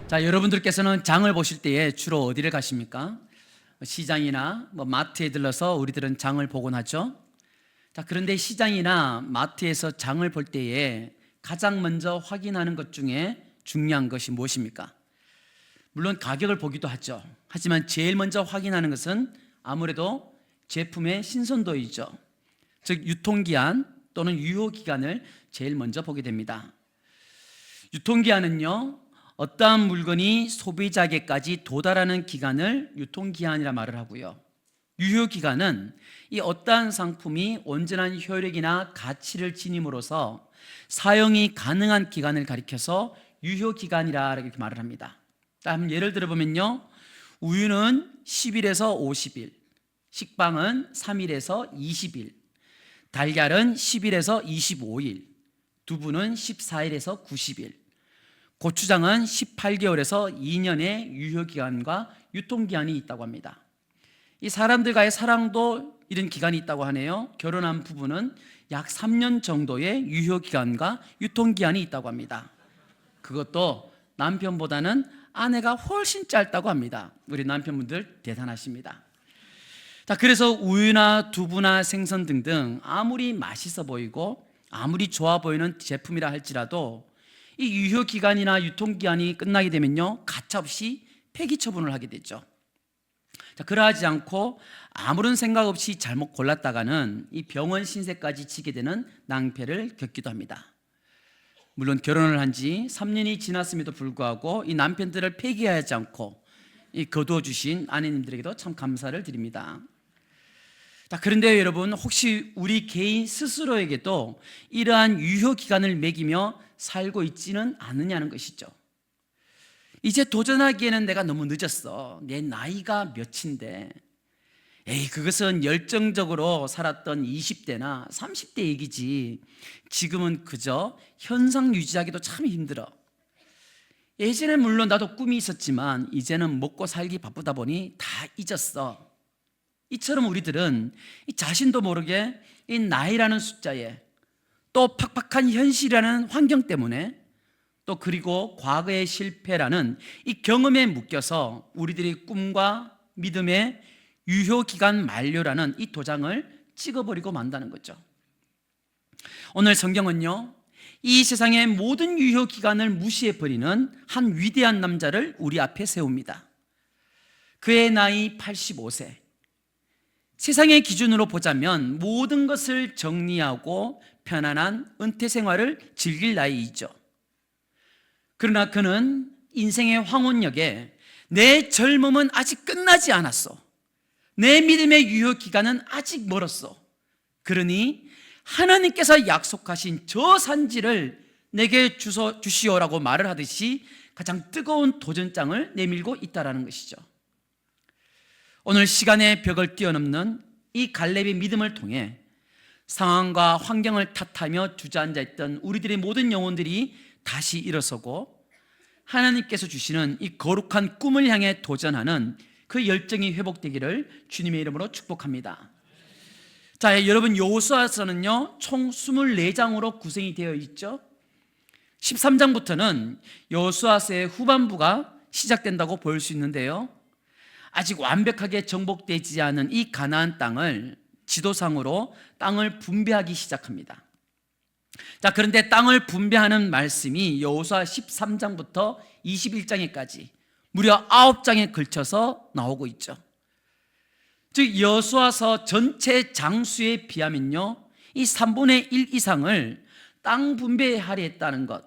자, 여러분들께서는 장을 보실 때에 주로 어디를 가십니까? 시장이나 마트에 들러서 우리들은 장을 보곤 하죠. 자, 그런데 시장이나 마트에서 장을 볼 때에 가장 먼저 확인하는 것 중에 중요한 것이 무엇입니까? 물론 가격을 보기도 하죠. 하지만 제일 먼저 확인하는 것은 아무래도 제품의 신선도이죠. 즉 유통기한 또는 유효기간을 제일 먼저 보게 됩니다. 유통기한은요, 어떠한 물건이 소비자에게까지 도달하는 기간을 유통기한이라 말을 하고요, 유효기간은 이 어떠한 상품이 온전한 효력이나 가치를 지님으로써 사용이 가능한 기간을 가리켜서 유효기간이라 이렇게 말을 합니다. 한번 예를 들어보면요, 우유는 10일에서 50일, 식빵은 3일에서 20일, 달걀은 10일에서 25일, 두부는 14일에서 90일, 고추장은 18개월에서 2년의 유효기간과 유통기한이 있다고 합니다. 이 사람들과의 사랑도 이런 기간이 있다고 하네요. 결혼한 부부는 약 3년 정도의 유효기간과 유통기한이 있다고 합니다. 그것도 남편보다는 아내가 훨씬 짧다고 합니다. 우리 남편분들 대단하십니다. 자, 그래서 우유나 두부나 생선 등등 아무리 맛있어 보이고 아무리 좋아 보이는 제품이라 할지라도 이 유효기간이나 유통기한이 끝나게 되면요, 가차없이 폐기 처분을 하게 되죠. 자, 그러하지 않고 아무런 생각 없이 잘못 골랐다가는 이 병원 신세까지 지게 되는 낭패를 겪기도 합니다. 물론 결혼을 한 지 3년이 지났음에도 불구하고 이 남편들을 폐기하지 않고 거두어 주신 아내님들에게도 참 감사를 드립니다. 자, 그런데 여러분, 혹시 우리 개인 스스로에게도 이러한 유효기간을 매기며 살고 있지는 않느냐는 것이죠. 이제 도전하기에는 내가 너무 늦었어. 내 나이가 몇인데. 그것은 열정적으로 살았던 20대나 30대 얘기지. 지금은 그저 현상 유지하기도 참 힘들어. 예전에 물론 나도 꿈이 있었지만 이제는 먹고 살기 바쁘다 보니 다 잊었어. 이처럼 우리들은 자신도 모르게 이 나이라는 숫자에, 또 팍팍한 현실이라는 환경 때문에, 또 그리고 과거의 실패라는 이 경험에 묶여서 우리들의 꿈과 믿음의 유효기간 만료라는 이 도장을 찍어버리고 만다는 거죠. 오늘 성경은요, 이 세상의 모든 유효기간을 무시해버리는 한 위대한 남자를 우리 앞에 세웁니다. 그의 나이 85세. 세상의 기준으로 보자면 모든 것을 정리하고 편안한 은퇴 생활을 즐길 나이이죠. 그러나 그는 인생의 황혼역에 내 젊음은 아직 끝나지 않았어. 내 믿음의 유효기간은 아직 멀었어. 그러니 하나님께서 약속하신 저 산지를 내게 주시오라고 말을 하듯이 가장 뜨거운 도전장을 내밀고 있다는 것이죠. 오늘 시간의 벽을 뛰어넘는 이 갈렙의 믿음을 통해 상황과 환경을 탓하며 주저앉아 있던 우리들의 모든 영혼들이 다시 일어서고 하나님께서 주시는 이 거룩한 꿈을 향해 도전하는 그 열정이 회복되기를 주님의 이름으로 축복합니다. 자, 여러분, 여호수아서는요 총 24장으로 구성이 되어 있죠. 13장부터는 여호수아서의 후반부가 시작된다고 볼 수 있는데요, 아직 완벽하게 정복되지 않은 이 가나안 땅을 지도상으로 땅을 분배하기 시작합니다. 자, 그런데 땅을 분배하는 말씀이 여호수아 13장부터 21장에까지 무려 9장에 걸쳐서 나오고 있죠. 즉 여호수아서 전체 장수에 비하면요, 이 3분의 1 이상을 땅 분배하려 했다는 것,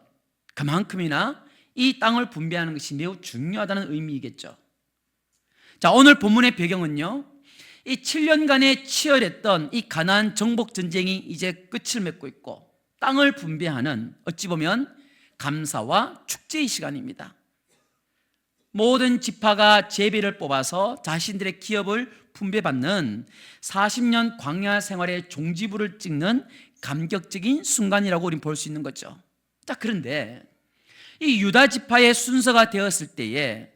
그만큼이나 이 땅을 분배하는 것이 매우 중요하다는 의미이겠죠. 자, 오늘 본문의 배경은요, 이 7년간의 치열했던 이 가나안 정복 전쟁이 이제 끝을 맺고 있고 땅을 분배하는, 어찌 보면 감사와 축제의 시간입니다. 모든 지파가 제비를 뽑아서 자신들의 기업을 분배받는 40년 광야 생활의 종지부를 찍는 감격적인 순간이라고 우리는 볼 수 있는 거죠. 자, 그런데 이 유다 지파의 순서가 되었을 때에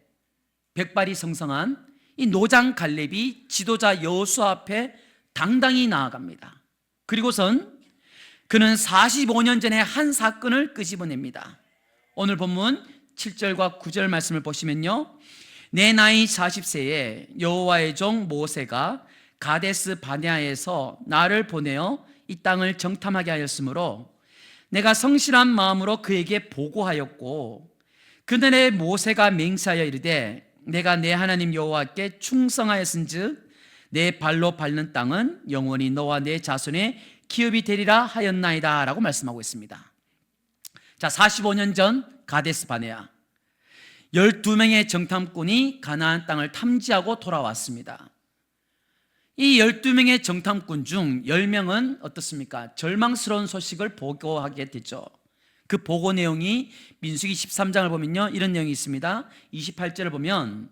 백발이 성성한 이 노장 갈렙이 지도자 여호수아 앞에 당당히 나아갑니다. 그리고선 그는 45년 전에 한 사건을 끄집어냅니다. 오늘 본문 7절과 9절 말씀을 보시면요, 내 나이 40세에 여호와의 종 모세가 가데스 바네아에서 나를 보내어 이 땅을 정탐하게 하였으므로 내가 성실한 마음으로 그에게 보고하였고, 그날에 모세가 맹세하여 이르되 내가 내 하나님 여호와께 충성하였은즉 내 발로 밟는 땅은 영원히 너와 내 자손의 기업이 되리라 하였나이다 라고 말씀하고 있습니다. 자, 45년 전 가데스 바네아, 12명의 정탐꾼이 가나안 땅을 탐지하고 돌아왔습니다. 이 12명의 정탐꾼 중 10명은 어떻습니까? 절망스러운 소식을 보고하게 되죠. 그 보고 내용이 민수기 13장을 보면요, 이런 내용이 있습니다. 28절을 보면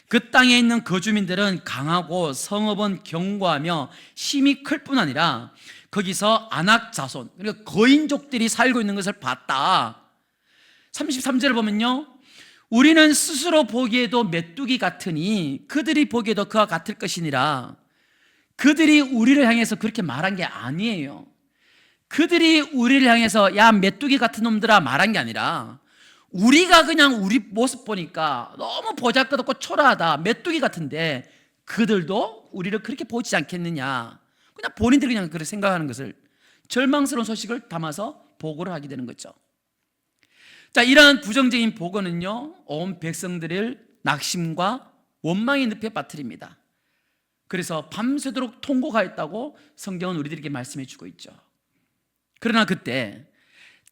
그 땅에 있는 거주민들은 강하고 성읍은 견고하며 힘이 클 뿐 아니라 거기서 아낙 자손, 그러니까 거인족들이 살고 있는 것을 봤다. 33절을 보면요, 우리는 스스로 보기에도 메뚜기 같으니 그들이 보기에도 그와 같을 것이니라. 그들이 우리를 향해서 그렇게 말한 게 아니에요. 그들이 우리를 향해서 야 메뚜기 같은 놈들아 말한 게 아니라, 우리가 그냥 우리 모습 보니까 너무 보잘것없고 초라하다, 메뚜기 같은데 그들도 우리를 그렇게 보지 않겠느냐, 그냥 본인들이 그냥 그렇게 생각하는 것을, 절망스러운 소식을 담아서 보고를 하게 되는 거죠. 자, 이러한 부정적인 보고는요, 온 백성들을 낙심과 원망의 늪에 빠뜨립니다. 그래서 밤새도록 통곡하였다고 성경은 우리들에게 말씀해 주고 있죠. 그러나 그때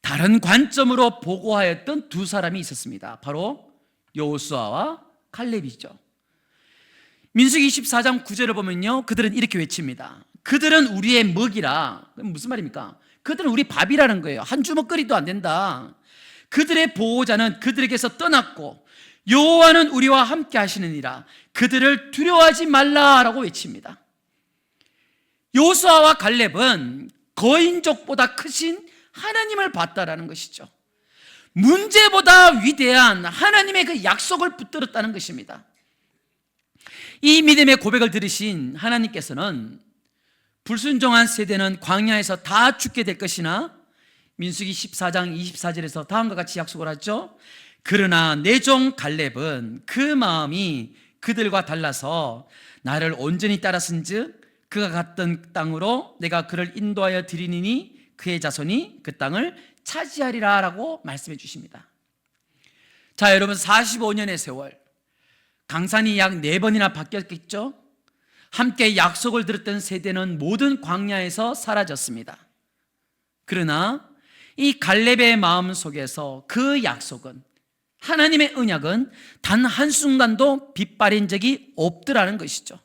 다른 관점으로 보고하였던 두 사람이 있었습니다. 바로 여호수아와 칼렙이죠. 민수기 24장 9절을 보면요, 그들은 이렇게 외칩니다. 그들은 우리의 먹이라. 무슨 말입니까? 그들은 우리 밥이라는 거예요. 한 주먹거리도 안 된다. 그들의 보호자는 그들에게서 떠났고 여호와는 우리와 함께 하시느니라. 그들을 두려워하지 말라라고 외칩니다. 여호수아와 갈렙은 거인족보다 크신 하나님을 봤다라는 것이죠. 문제보다 위대한 하나님의 그 약속을 붙들었다는 것입니다. 이 믿음의 고백을 들으신 하나님께서는 불순종한 세대는 광야에서 다 죽게 될 것이나, 민수기 14장 24절에서 다음과 같이 약속을 하죠. 그러나 내 종 갈렙은 그 마음이 그들과 달라서 나를 온전히 따랐은즉 그가 갔던 땅으로 내가 그를 인도하여 드리니 그의 자손이 그 땅을 차지하리라 라고 말씀해 주십니다. 자, 여러분, 45년의 세월, 강산이 약 4번이나 바뀌었겠죠. 함께 약속을 들었던 세대는 모든 광야에서 사라졌습니다. 그러나 이 갈렙의 마음 속에서 그 약속은, 하나님의 언약은 단 한순간도 빗발인 적이 없더라는 것이죠.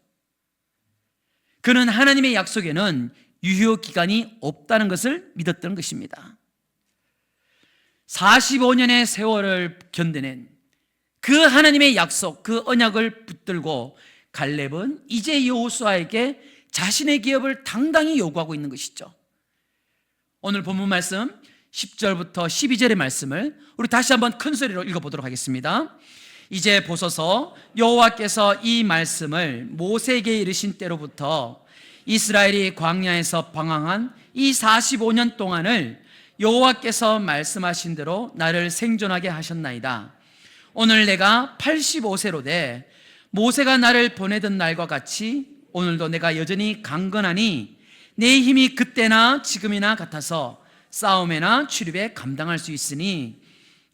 그는 하나님의 약속에는 유효기간이 없다는 것을 믿었던 것입니다. 45년의 세월을 견뎌낸 그 하나님의 약속, 그 언약을 붙들고 갈렙은 이제 여호수아에게 자신의 기업을 당당히 요구하고 있는 것이죠. 오늘 본문 말씀 10절부터 12절의 말씀을 우리 다시 한번 큰 소리로 읽어보도록 하겠습니다. 이제 보소서, 여호와께서 이 말씀을 모세에게 이르신 때로부터 이스라엘이 광야에서 방황한 이 45년 동안을 여호와께서 말씀하신 대로 나를 생존하게 하셨나이다. 오늘 내가 85세로 돼 모세가 나를 보내던 날과 같이 오늘도 내가 여전히 강건하니 내 힘이 그때나 지금이나 같아서 싸움에나 출입에 감당할 수 있으니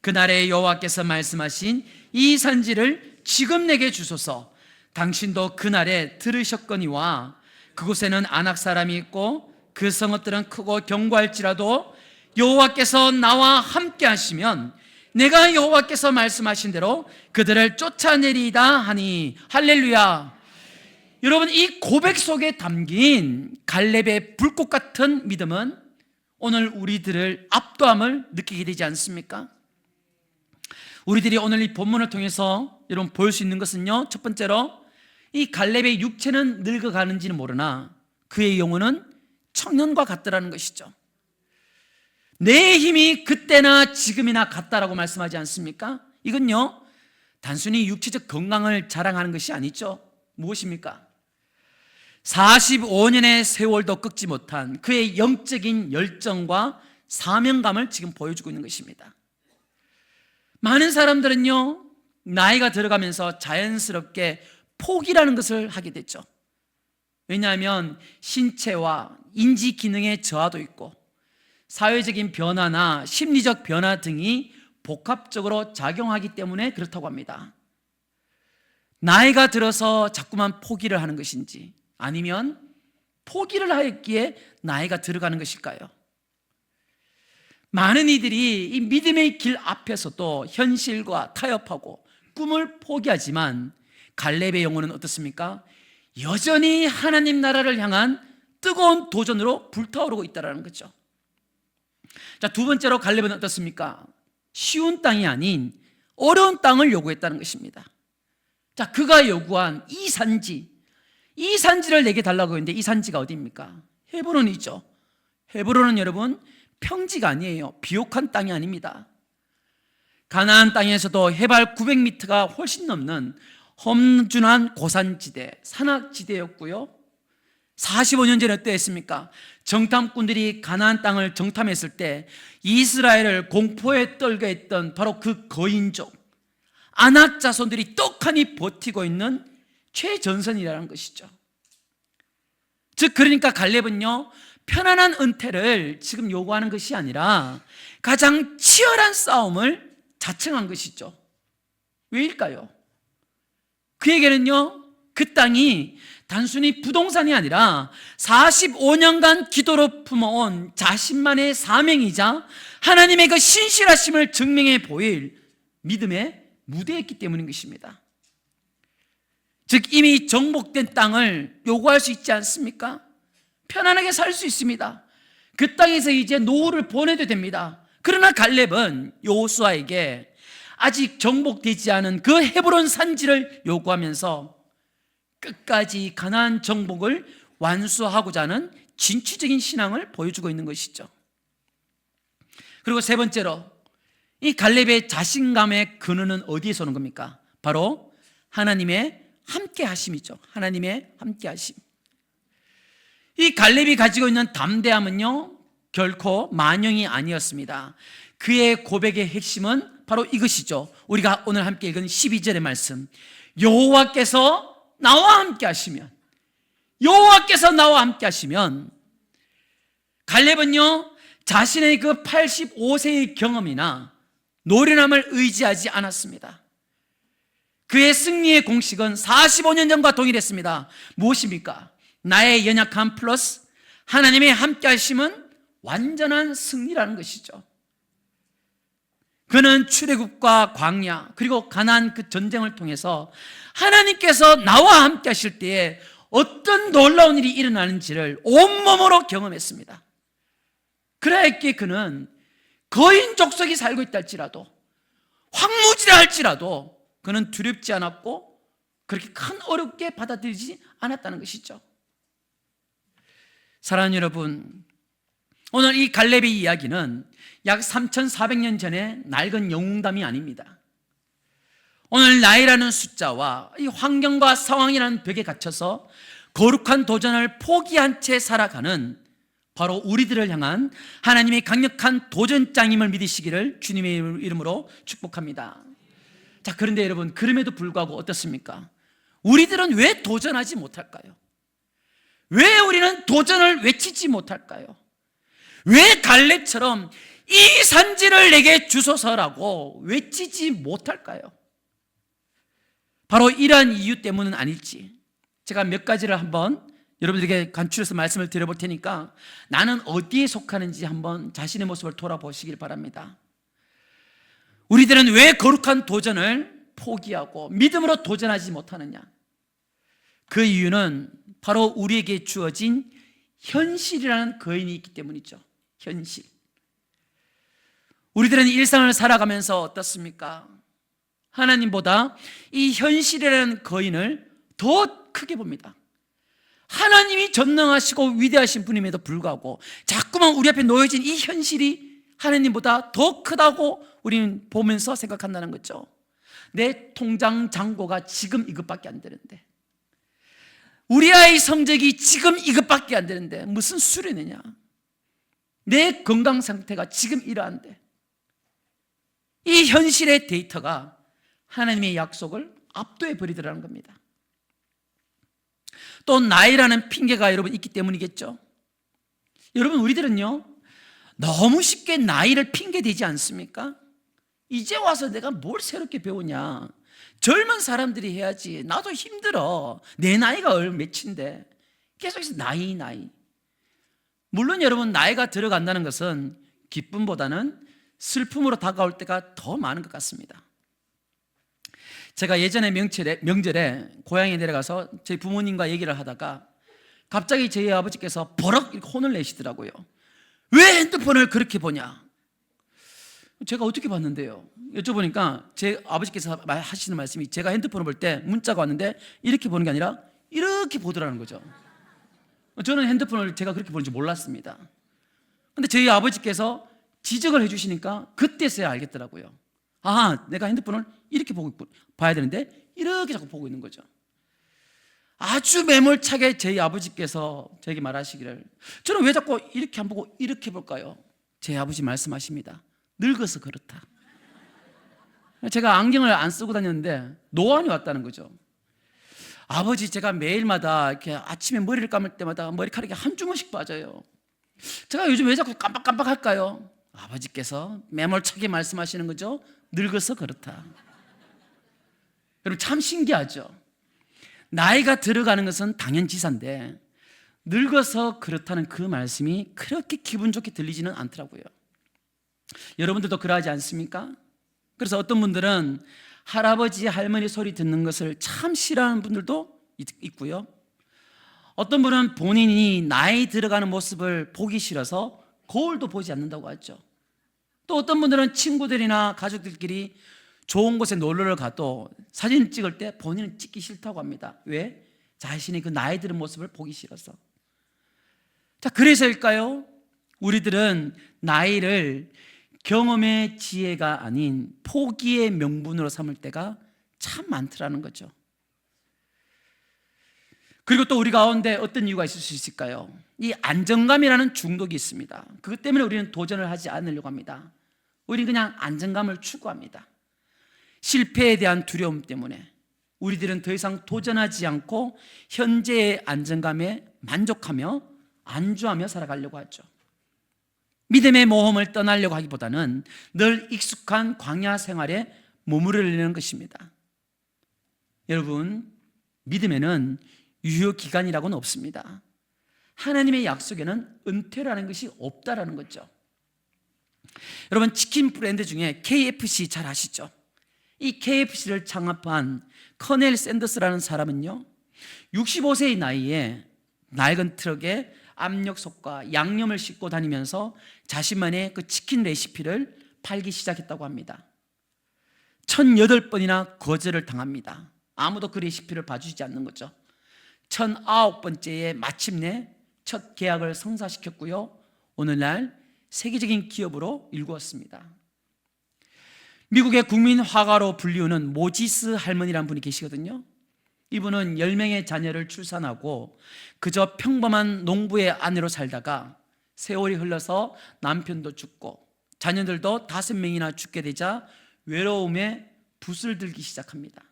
그날에 여호와께서 말씀하신 이 산지를 지금 내게 주소서. 당신도 그날에 들으셨거니와 그곳에는 아낙 사람이 있고 그 성읍들은 크고 견고할지라도 여호와께서 나와 함께 하시면 내가 여호와께서 말씀하신 대로 그들을 쫓아내리이다 하니. 할렐루야. 여러분, 이 고백 속에 담긴 갈렙의 불꽃 같은 믿음은 오늘 우리들을 압도함을 느끼게 되지 않습니까? 우리들이 오늘 이 본문을 통해서 여러분 볼 수 있는 것은요, 첫 번째로 이 갈렙의 육체는 늙어가는지는 모르나 그의 영혼은 청년과 같더라는 것이죠. 내 힘이 그때나 지금이나 같다라고 말씀하지 않습니까? 이건요, 단순히 육체적 건강을 자랑하는 것이 아니죠. 무엇입니까? 45년의 세월도 꺾지 못한 그의 영적인 열정과 사명감을 지금 보여주고 있는 것입니다. 많은 사람들은요, 나이가 들어가면서 자연스럽게 포기라는 것을 하게 됐죠. 왜냐하면 신체와 인지 기능의 저하도 있고 사회적인 변화나 심리적 변화 등이 복합적으로 작용하기 때문에 그렇다고 합니다. 나이가 들어서 자꾸만 포기를 하는 것인지, 아니면 포기를 하였기에 나이가 들어가는 것일까요? 많은 이들이 이 믿음의 길 앞에서도 현실과 타협하고 꿈을 포기하지만 갈렙의 영혼은 어떻습니까? 여전히 하나님 나라를 향한 뜨거운 도전으로 불타오르고 있다는 거죠. 자, 두 번째로 갈렙은 어떻습니까? 쉬운 땅이 아닌 어려운 땅을 요구했다는 것입니다. 자, 그가 요구한 이 산지를 내게 달라고 했는데, 이 산지가 어디입니까? 헤브론이죠. 헤브론은 여러분 평지가 아니에요. 비옥한 땅이 아닙니다. 가나안 땅에서도 해발 900m가 훨씬 넘는 험준한 고산지대, 산악지대였고요. 45년 전에 어땠습니까? 정탐꾼들이 가나안 땅을 정탐했을 때 이스라엘을 공포에 떨게 했던 바로 그 거인족 아낙 자손들이 떡하니 버티고 있는 최전선이라는 것이죠. 즉, 그러니까 갈렙은요, 편안한 은퇴를 지금 요구하는 것이 아니라 가장 치열한 싸움을 자청한 것이죠. 왜일까요? 그에게는요, 그 땅이 단순히 부동산이 아니라 45년간 기도로 품어온 자신만의 사명이자 하나님의 그 신실하심을 증명해 보일 믿음의 무대였기 때문인 것입니다. 즉, 이미 정복된 땅을 요구할 수 있지 않습니까? 편안하게 살 수 있습니다. 그 땅에서 이제 노후를 보내도 됩니다. 그러나 갈렙은 여호수아에게 아직 정복되지 않은 그 헤브론 산지를 요구하면서 끝까지 가나안 정복을 완수하고자 하는 진취적인 신앙을 보여주고 있는 것이죠. 그리고 세 번째로, 이 갈렙의 자신감의 근원은 어디에서 오는 겁니까? 바로 하나님의 함께 하심이죠. 하나님의 함께 하심. 이 갈렙이 가지고 있는 담대함은요, 결코 만영이 아니었습니다. 그의 고백의 핵심은 바로 이것이죠. 우리가 오늘 함께 읽은 12절의 말씀, 여호와께서 나와 함께 하시면, 여호와께서 나와 함께 하시면, 갈렙은요, 자신의 그 85세의 경험이나 노련함을 의지하지 않았습니다. 그의 승리의 공식은 45년 전과 동일했습니다. 무엇입니까? 나의 연약함 플러스 하나님의 함께 하심은 완전한 승리라는 것이죠. 그는 출애굽과 광야 그리고 가나안 그 전쟁을 통해서 하나님께서 나와 함께 하실 때에 어떤 놀라운 일이 일어나는지를 온몸으로 경험했습니다. 그랬기에 그는 거인 족속이 살고 있다 할지라도, 황무지라 할지라도 그는 두렵지 않았고 그렇게 큰 어렵게 받아들이지 않았다는 것이죠. 사랑하는 여러분, 오늘 이 갈렙의 이야기는 약 3,400년 전에 낡은 영웅담이 아닙니다. 오늘 나이라는 숫자와 이 환경과 상황이라는 벽에 갇혀서 거룩한 도전을 포기한 채 살아가는 바로 우리들을 향한 하나님의 강력한 도전장임을 믿으시기를 주님의 이름으로 축복합니다. 자, 그런데 여러분, 그럼에도 불구하고 어떻습니까? 우리들은 왜 도전하지 못할까요? 왜 우리는 도전을 외치지 못할까요? 왜 갈렙처럼 이 산지를 내게 주소서라고 외치지 못할까요? 바로 이러한 이유 때문은 아닐지 제가 몇 가지를 한번 여러분들에게 간추려서 말씀을 드려볼 테니까 나는 어디에 속하는지 한번 자신의 모습을 돌아보시길 바랍니다. 우리들은 왜 거룩한 도전을 포기하고 믿음으로 도전하지 못하느냐? 그 이유는 바로 우리에게 주어진 현실이라는 거인이 있기 때문이죠. 현실. 우리들은 일상을 살아가면서 어떻습니까? 하나님보다 이 현실이라는 거인을 더 크게 봅니다. 하나님이 전능하시고 위대하신 분임에도 불구하고 자꾸만 우리 앞에 놓여진 이 현실이 하나님보다 더 크다고 우리는 보면서 생각한다는 거죠. 내 통장 잔고가 지금 이것밖에 안 되는데, 우리 아이 성적이 지금 이것밖에 안 되는데 무슨 수련이냐? 내 건강 상태가 지금 이러한데, 이 이 현실의 데이터가 하나님의 약속을 압도해 버리더라는 겁니다. 또 나이라는 핑계가 여러분 있기 때문이겠죠. 여러분, 우리들은요 너무 쉽게 나이를 핑계대지 않습니까? 이제 와서 내가 뭘 새롭게 배우냐, 젊은 사람들이 해야지, 나도 힘들어, 내 나이가 몇인데 계속해서 나이. 물론 여러분, 나이가 들어간다는 것은 기쁨보다는 슬픔으로 다가올 때가 더 많은 것 같습니다. 제가 예전에 명절에 고향에 내려가서 저희 부모님과 얘기를 하다가 갑자기 저희 아버지께서 버럭 이렇게 혼을 내시더라고요. 왜 핸드폰을 그렇게 보냐? 제가 어떻게 봤는데요? 여쭤보니까 제 아버지께서 하시는 말씀이, 제가 핸드폰을 볼 때 문자가 왔는데 이렇게 보는 게 아니라 이렇게 보더라는 거죠. 저는 핸드폰을 제가 그렇게 보는지 몰랐습니다. 근데 저희 아버지께서 지적을 해주시니까 그때서야 알겠더라고요. 아, 내가 핸드폰을 이렇게 봐야 되는데 이렇게 자꾸 보고 있는 거죠. 아주 매몰차게 저희 아버지께서 저에게 말하시기를, 저는 왜 자꾸 이렇게 안 보고 이렇게 볼까요? 제 아버지 말씀하십니다. 늙어서 그렇다. 제가 안경을 안 쓰고 다녔는데 노안이 왔다는 거죠. 아버지, 제가 매일마다 이렇게 아침에 머리를 감을 때마다 머리카락이 한 주머니씩 빠져요. 제가 요즘 왜 자꾸 깜빡깜빡 할까요? 아버지께서 매몰차게 말씀하시는 거죠. 늙어서 그렇다. 여러분, 참 신기하죠? 나이가 들어가는 것은 당연지사인데 늙어서 그렇다는 그 말씀이 그렇게 기분 좋게 들리지는 않더라고요. 여러분들도 그러하지 않습니까? 그래서 어떤 분들은 할아버지, 할머니 소리 듣는 것을 참 싫어하는 분들도 있고요. 어떤 분은 본인이 나이 들어가는 모습을 보기 싫어서 거울도 보지 않는다고 하죠. 또 어떤 분들은 친구들이나 가족들끼리 좋은 곳에 놀러를 가도 사진 찍을 때 본인은 찍기 싫다고 합니다. 왜? 자신이 그 나이 들은 모습을 보기 싫어서. 자, 그래서일까요? 우리들은 나이를 경험의 지혜가 아닌 포기의 명분으로 삼을 때가 참 많더라는 거죠. 그리고 또 우리 가운데 어떤 이유가 있을 수 있을까요? 이 안정감이라는 중독이 있습니다. 그것 때문에 우리는 도전을 하지 않으려고 합니다. 우리는 그냥 안정감을 추구합니다. 실패에 대한 두려움 때문에 우리들은 더 이상 도전하지 않고 현재의 안정감에 만족하며 안주하며 살아가려고 하죠. 믿음의 모험을 떠나려고 하기보다는 늘 익숙한 광야 생활에 머무르려는 것입니다. 여러분, 믿음에는 유효기간이라고는 없습니다. 하나님의 약속에는 은퇴라는 것이 없다라는 거죠. 여러분, 치킨 브랜드 중에 KFC 잘 아시죠? 이 KFC를 창업한 커넬 샌더스라는 사람은요, 65세의 나이에 낡은 트럭에 압력솥과 양념을 싣고 다니면서 자신만의 그 치킨 레시피를 팔기 시작했다고 합니다. 1008번이나 거절을 당합니다. 아무도 그 레시피를 봐주지 않는 거죠. 1009번째에 마침내 첫 계약을 성사시켰고요, 오늘날 세계적인 기업으로 일구었습니다. 미국의 국민 화가로 불리우는 모지스 할머니라는 분이 계시거든요. 이분은 10명의 자녀를 출산하고 그저 평범한 농부의 아내로 살다가 세월이 흘러서 남편도 죽고 자녀들도 5명이나 죽게 되자 외로움에 붓을 들기 시작합니다.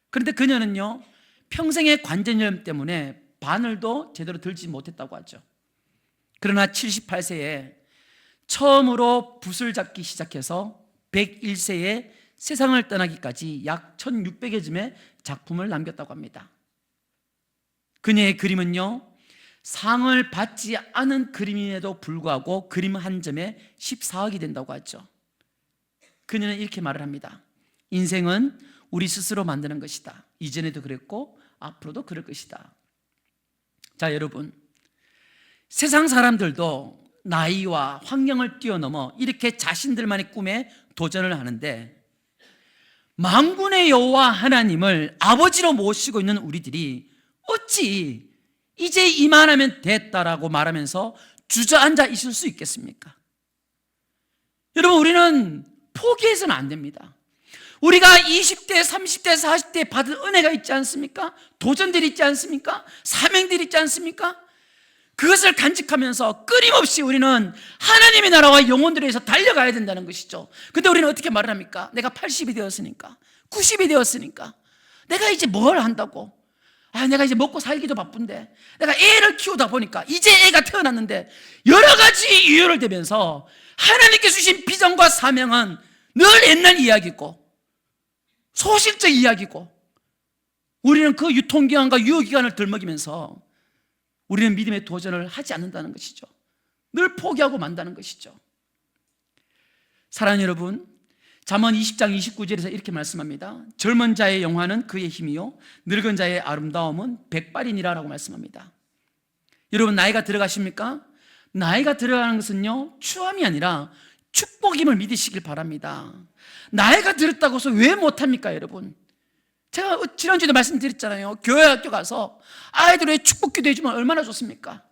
그런데 그녀는요, 평생의 관절염 때문에 바늘도 제대로 들지 못했다고 하죠. 그러나 78세에 처음으로 붓을 잡기 시작해서 101세에 세상을 떠나기까지 약 1600여 점의 작품을 남겼다고 합니다. 그녀의 그림은요, 상을 받지 않은 그림임에도 불구하고 그림 한 점에 14억이 된다고 하죠. 그녀는 이렇게 말을 합니다. 인생은 우리 스스로 만드는 것이다. 이전에도 그랬고 앞으로도 그럴 것이다. 자, 여러분, 세상 사람들도 나이와 환경을 뛰어넘어 이렇게 자신들만의 꿈에 도전을 하는데, 만군의 여호와 하나님을 아버지로 모시고 있는 우리들이 어찌 이제 이만하면 됐다라고 말하면서 주저앉아 있을 수 있겠습니까? 여러분, 우리는 포기해서는 안 됩니다. 우리가 20대, 30대, 40대 받은 은혜가 있지 않습니까? 도전들이 있지 않습니까? 사명들이 있지 않습니까? 그것을 간직하면서 끊임없이 우리는 하나님의 나라와 영혼들에 의해서 달려가야 된다는 것이죠. 근데 우리는 어떻게 말을 합니까? 내가 80이 되었으니까, 90이 되었으니까 내가 이제 뭘 한다고? 내가 이제 먹고 살기도 바쁜데, 내가 애를 키우다 보니까 이제 애가 태어났는데, 여러 가지 이유를 대면서 하나님께서 주신 비전과 사명은 늘 옛날 이야기고 소실적 이야기고, 우리는 그 유통기한과 유효기간을 들먹이면서 우리는 믿음의 도전을 하지 않는다는 것이죠. 늘 포기하고 만다는 것이죠. 사랑하는 여러분, 잠언 20장 29절에서 이렇게 말씀합니다. 젊은 자의 영화는 그의 힘이요 늙은 자의 아름다움은 백발이니라 라고 말씀합니다. 여러분, 나이가 들어가십니까? 나이가 들어가는 것은요 추함이 아니라 축복임을 믿으시길 바랍니다. 나이가 들었다고 해서 왜 못합니까 여러분? 제가 지난주에도 말씀드렸잖아요. 교회 학교 가서 아이들의 축복기도 해주면 얼마나 좋습니까?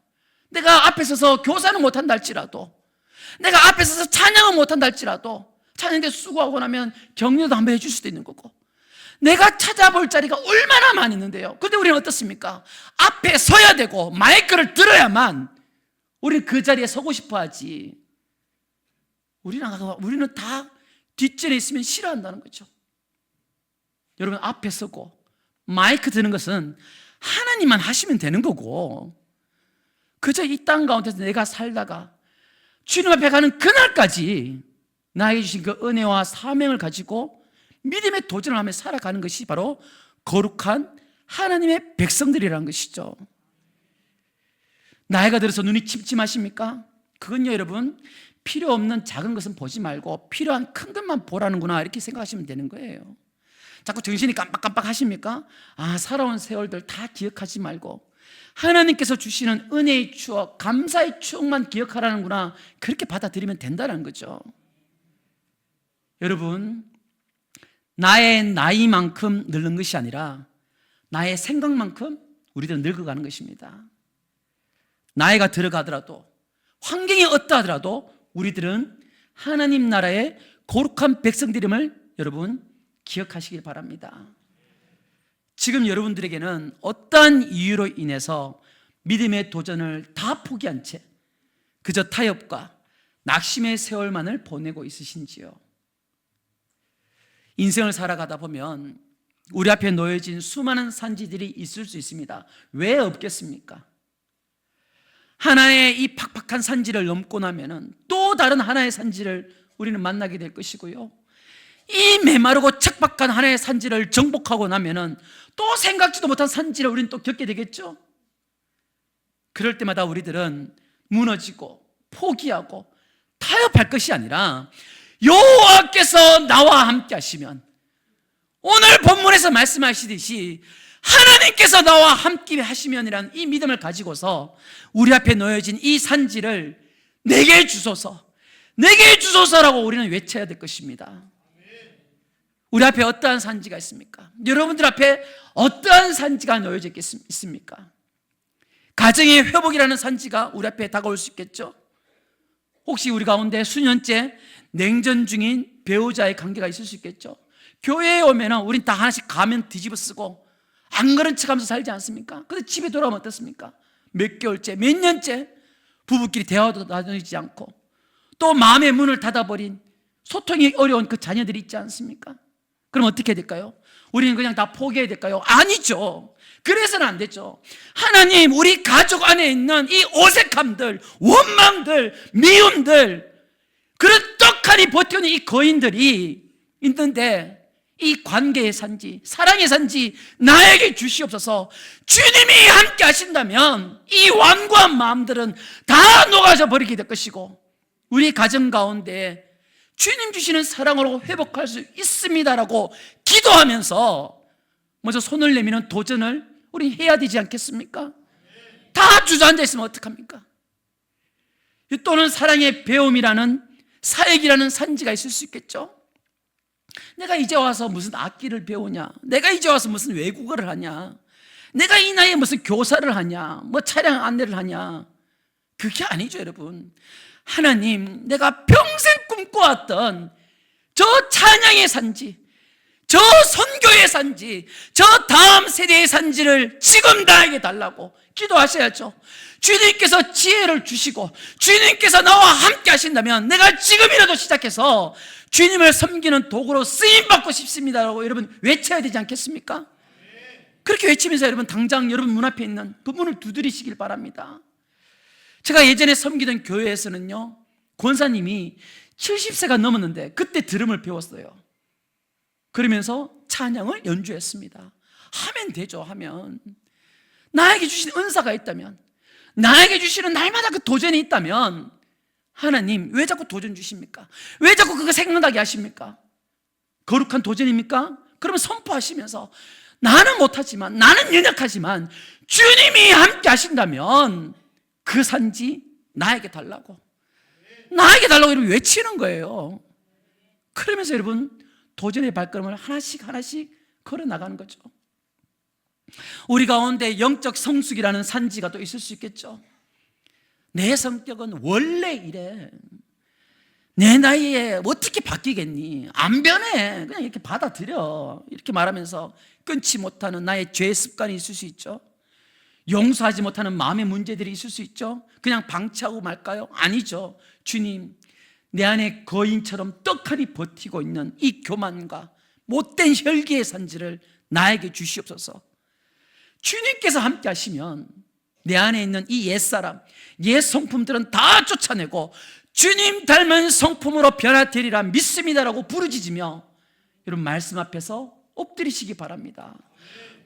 내가 앞에 서서 교사는 못한다 할지라도, 내가 앞에 서서 찬양은 못한다 할지라도 찬양대 수고하고 나면 격려도 한번 해줄 수도 있는 거고, 내가 찾아볼 자리가 얼마나 많이 있는데요. 그런데 우리는 어떻습니까? 앞에 서야 되고 마이크를 들어야만 우리는 그 자리에 서고 싶어 하지, 우리는 다 뒷전에 있으면 싫어한다는 거죠. 여러분, 앞에 서고 마이크 드는 것은 하나님만 하시면 되는 거고, 그저 이 땅 가운데서 내가 살다가 주님 앞에 가는 그날까지 나에게 주신 그 은혜와 사명을 가지고 믿음의 도전을 하며 살아가는 것이 바로 거룩한 하나님의 백성들이라는 것이죠. 나이가 들어서 눈이 침침하십니까? 그건요 여러분, 필요 없는 작은 것은 보지 말고 필요한 큰 것만 보라는구나, 이렇게 생각하시면 되는 거예요. 자꾸 정신이 깜빡깜빡 하십니까? 살아온 세월들 다 기억하지 말고 하나님께서 주시는 은혜의 추억, 감사의 추억만 기억하라는구나, 그렇게 받아들이면 된다는 거죠. 여러분, 나의 나이만큼 늙는 것이 아니라 나의 생각만큼 우리들은 늙어가는 것입니다. 나이가 들어가더라도, 환경이 어떠하더라도 우리들은 하나님 나라의 거룩한 백성들임을 여러분 기억하시길 바랍니다. 지금 여러분들에게는 어떠한 이유로 인해서 믿음의 도전을 다 포기한 채 그저 타협과 낙심의 세월만을 보내고 있으신지요? 인생을 살아가다 보면 우리 앞에 놓여진 수많은 산지들이 있을 수 있습니다. 왜 없겠습니까? 하나의 이 팍팍한 산지를 넘고 나면은 또 다른 하나의 산지를 우리는 만나게 될 것이고요, 이 메마르고 척박한 하나의 산지를 정복하고 나면은 또 생각지도 못한 산지를 우리는 또 겪게 되겠죠. 그럴 때마다 우리들은 무너지고 포기하고 타협할 것이 아니라 여호와께서 나와 함께 하시면, 오늘 본문에서 말씀하시듯이 하나님께서 나와 함께 하시면이라는 이 믿음을 가지고서 우리 앞에 놓여진 이 산지를 내게 주소서, 내게 주소서라고 우리는 외쳐야 될 것입니다. 우리 앞에 어떠한 산지가 있습니까? 여러분들 앞에 어떠한 산지가 놓여져 있습니까? 가정의 회복이라는 산지가 우리 앞에 다가올 수 있겠죠? 혹시 우리 가운데 수년째 냉전 중인 배우자의 관계가 있을 수 있겠죠? 교회에 오면 우린 다 하나씩 가면 뒤집어 쓰고 안 그런 척하면서 살지 않습니까? 근데 집에 돌아오면 어떻습니까? 몇 개월째, 몇 년째 부부끼리 대화도 나누지 않고 또 마음의 문을 닫아버린 소통이 어려운 그 자녀들이 있지 않습니까? 그럼 어떻게 해야 될까요? 우리는 그냥 다 포기해야 될까요? 아니죠. 그래서는 안 되죠. 하나님, 우리 가족 안에 있는 이 어색함들, 원망들, 미움들, 그런 떡하니 버텨는 이 거인들이 있는데, 이 관계의 산지, 사랑의 산지 나에게 주시옵소서. 주님이 함께 하신다면 이 완고한 마음들은 다 녹아져 버리게 될 것이고, 우리 가정 가운데 주님 주시는 사랑으로 회복할 수 있습니다라고 기도하면서 먼저 손을 내미는 도전을 우리 해야 되지 않겠습니까? 다 주저앉아 있으면 어떡합니까? 또는 사랑의 배움이라는, 사역이라는 산지가 있을 수 있겠죠? 내가 이제 와서 무슨 악기를 배우냐, 내가 이제 와서 무슨 외국어를 하냐, 내가 이 나이에 무슨 교사를 하냐, 뭐 차량 안내를 하냐, 그게 아니죠 여러분. 하나님, 내가 평생 꿈꿔왔던 저 찬양의 산지, 저 선교의 산지, 저 다음 세대의 산지를 지금 나에게 달라고 기도하셔야죠. 주님께서 지혜를 주시고 주님께서 나와 함께 하신다면 내가 지금이라도 시작해서 주님을 섬기는 도구로 쓰임받고 싶습니다라고 여러분 외쳐야 되지 않겠습니까? 그렇게 외치면서 여러분 당장 여러분 문 앞에 있는 그 문을 두드리시길 바랍니다. 제가 예전에 섬기던 교회에서는요, 권사님이 70세가 넘었는데 그때 드럼을 배웠어요. 그러면서 찬양을 연주했습니다. 하면 되죠. 하면 나에게 주신 은사가 있다면, 나에게 주시는 날마다 그 도전이 있다면 하나님 왜 자꾸 도전 주십니까? 왜 자꾸 그거 생각나게 하십니까? 거룩한 도전입니까? 그러면 선포하시면서 나는 못하지만, 나는 연약하지만 주님이 함께 하신다면 그 산지 나에게 달라고, 나에게 달라고 여러분 외치는 거예요. 그러면서 여러분 도전의 발걸음을 하나씩 하나씩 걸어 나가는 거죠. 우리 가운데 영적 성숙이라는 산지가 또 있을 수 있겠죠. 내 성격은 원래 이래, 내 나이에 어떻게 바뀌겠니? 안 변해, 그냥 이렇게 받아들여, 이렇게 말하면서 끊지 못하는 나의 죄 습관이 있을 수 있죠. 용서하지 못하는 마음의 문제들이 있을 수 있죠. 그냥 방치하고 말까요? 아니죠. 주님, 내 안에 거인처럼 떡하니 버티고 있는 이 교만과 못된 혈기의 산지를 나에게 주시옵소서. 주님께서 함께 하시면 내 안에 있는 이 옛사람, 옛 성품들은 다 쫓아내고 주님 닮은 성품으로 변화되리라 믿습니다라고 부르짖으며 여러분 말씀 앞에서 엎드리시기 바랍니다.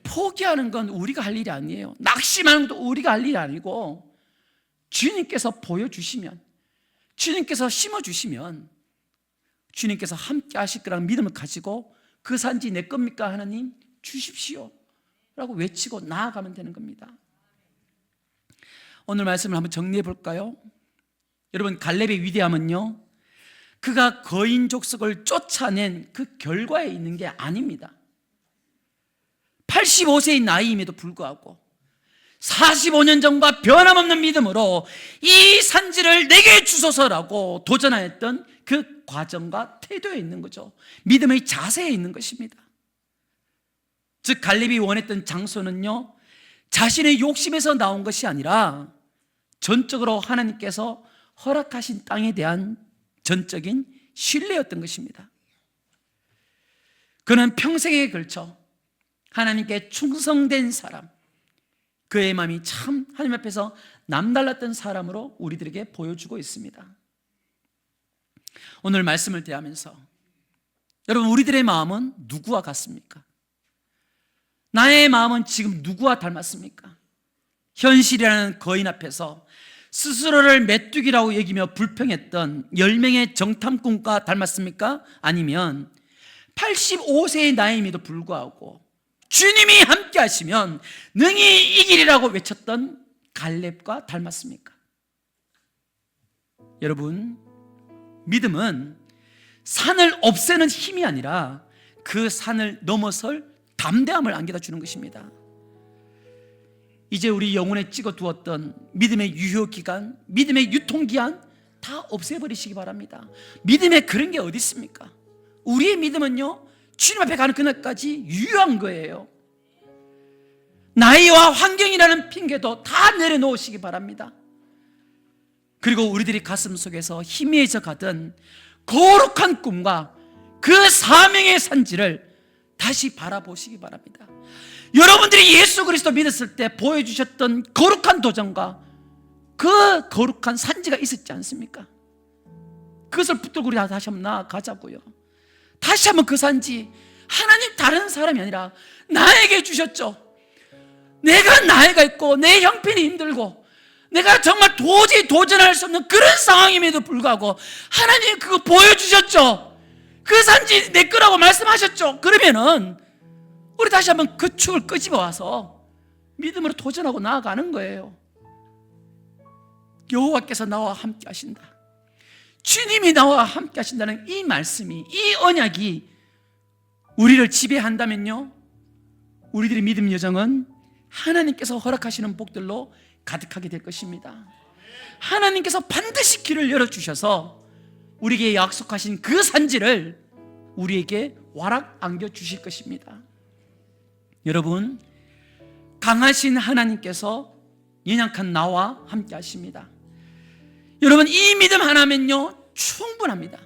포기하는 건 우리가 할 일이 아니에요. 낙심하는 것도 우리가 할 일이 아니고 주님께서 보여주시면, 주님께서 심어주시면 주님께서 함께 하실 거라는 믿음을 가지고 그 산지 내 겁니까 하나님? 주십시오 라고 외치고 나아가면 되는 겁니다. 오늘 말씀을 한번 정리해 볼까요? 여러분 갈렙의 위대함은요, 그가 거인 족속을 쫓아낸 그 결과에 있는 게 아닙니다. 85세의 나이임에도 불구하고 45년 전과 변함없는 믿음으로 이 산지를 내게 주소서라고 도전하였던 그 과정과 태도에 있는 거죠. 믿음의 자세에 있는 것입니다. 즉 갈렙이 원했던 장소는요, 자신의 욕심에서 나온 것이 아니라 전적으로 하나님께서 허락하신 땅에 대한 전적인 신뢰였던 것입니다. 그는 평생에 걸쳐 하나님께 충성된 사람, 그의 마음이 참 하나님 앞에서 남달랐던 사람으로 우리들에게 보여주고 있습니다. 오늘 말씀을 대하면서 여러분 우리들의 마음은 누구와 같습니까? 나의 마음은 지금 누구와 닮았습니까? 현실이라는 거인 앞에서 스스로를 메뚜기라고 여기며 불평했던 10명의 정탐꾼과 닮았습니까? 아니면 85세의 나이임에도 불구하고 주님이 함께 하시면 능히 이기리라고 외쳤던 갈렙과 닮았습니까? 여러분, 믿음은 산을 없애는 힘이 아니라 그 산을 넘어설 담대함을 안겨다 주는 것입니다. 이제 우리 영혼에 찍어 두었던 믿음의 유효기간, 믿음의 유통기한 다 없애버리시기 바랍니다. 믿음에 그런 게 어디 있습니까? 우리의 믿음은요, 주님 앞에 가는 그날까지 유효한 거예요. 나이와 환경이라는 핑계도 다 내려놓으시기 바랍니다. 그리고 우리들이 가슴 속에서 희미해져 가던 거룩한 꿈과 그 사명의 산지를 다시 바라보시기 바랍니다. 여러분들이 예수 그리스도 믿었을 때 보여주셨던 거룩한 도전과 그 거룩한 산지가 있었지 않습니까? 그것을 붙들고 우리 다시 한번 나아가자고요. 다시 한번 그 산지, 하나님 다른 사람이 아니라 나에게 주셨죠. 내가 나이가 있고 내 형편이 힘들고 내가 정말 도저히 도전할 수 없는 그런 상황임에도 불구하고 하나님 그거 보여주셨죠. 그 산지 내 거라고 말씀하셨죠. 그러면은 우리 다시 한번 그 축을 끄집어 와서 믿음으로 도전하고 나아가는 거예요. 여호와께서 나와 함께 하신다, 주님이 나와 함께 하신다는 이 말씀이, 이 언약이 우리를 지배한다면요, 우리들의 믿음 여정은 하나님께서 허락하시는 복들로 가득하게 될 것입니다. 하나님께서 반드시 길을 열어주셔서 우리에게 약속하신 그 산지를 우리에게 와락 안겨 주실 것입니다. 여러분, 강하신 하나님께서 연약한 나와 함께 하십니다. 여러분, 이 믿음 하나면요 충분합니다.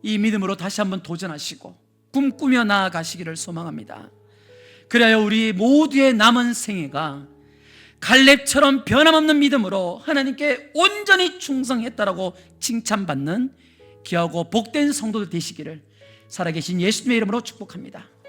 이 믿음으로 다시 한번 도전하시고 꿈꾸며 나아가시기를 소망합니다. 그래야 우리 모두의 남은 생애가 갈렙처럼 변함없는 믿음으로 하나님께 온전히 충성했다라고 칭찬받는 귀하고 복된 성도들 되시기를 살아계신 예수님의 이름으로 축복합니다.